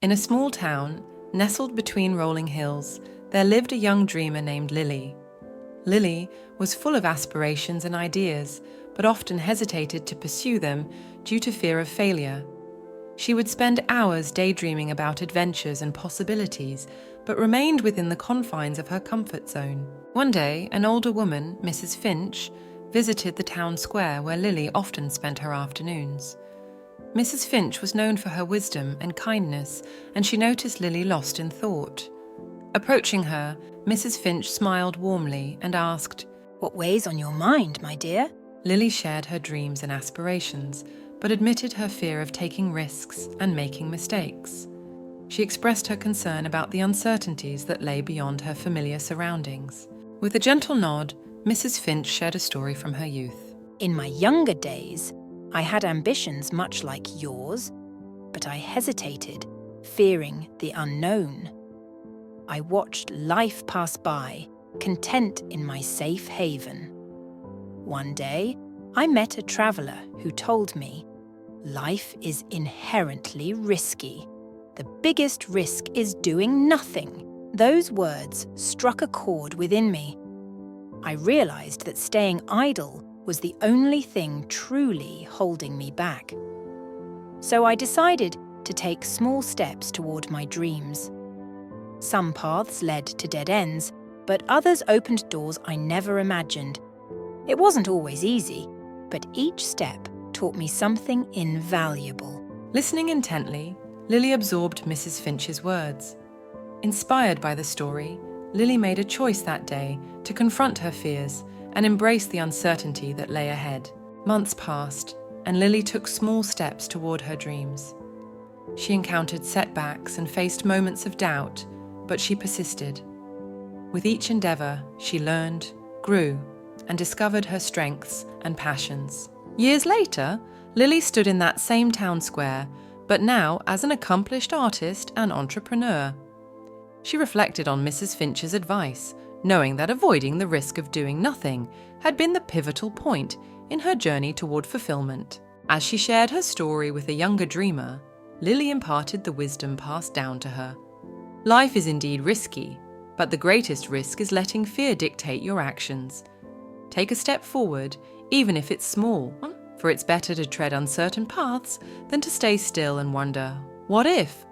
In a small town, nestled between rolling hills, there lived a young dreamer named Lily. Lily was full of aspirations and ideas, but often hesitated to pursue them due to fear of failure. She would spend hours daydreaming about adventures and possibilities, but remained within the confines of her comfort zone. One day, an older woman, Mrs. Finch, visited the town square where Lily often spent her afternoons. Mrs. Finch was known for her wisdom and kindness, and she noticed Lily lost in thought. Approaching her, Mrs. Finch smiled warmly and asked, "What weighs on your mind, my dear?" Lily shared her dreams and aspirations, but admitted her fear of taking risks and making mistakes. She expressed her concern about the uncertainties that lay beyond her familiar surroundings. With a gentle nod, Mrs. Finch shared a story from her youth. "In my younger days, I had ambitions much like yours, but I hesitated, fearing the unknown. I watched life pass by, content in my safe haven. One day, I met a traveller who told me, 'Life is inherently risky. The biggest risk is doing nothing.' Those words struck a chord within me. I realised that staying idle was the only thing truly holding me back. So I decided to take small steps toward my dreams. Some paths led to dead ends, but others opened doors I never imagined. It wasn't always easy, but each step taught me something invaluable." Listening intently, Lily absorbed Mrs. Finch's words. Inspired by the story, Lily made a choice that day to confront her fears and embrace the uncertainty that lay ahead. Months passed, and Lily took small steps toward her dreams. She encountered setbacks and faced moments of doubt, but she persisted. With each endeavor, she learned, grew, and discovered her strengths and passions. Years later, Lily stood in that same town square, but now as an accomplished artist and entrepreneur. She reflected on Mrs. Finch's advice, knowing that avoiding the risk of doing nothing had been the pivotal point in her journey toward fulfillment. As she shared her story with a younger dreamer, Lily imparted the wisdom passed down to her. Life is indeed risky, but the greatest risk is letting fear dictate your actions. Take a step forward, even if it's small, for it's better to tread uncertain paths than to stay still and wonder, what if?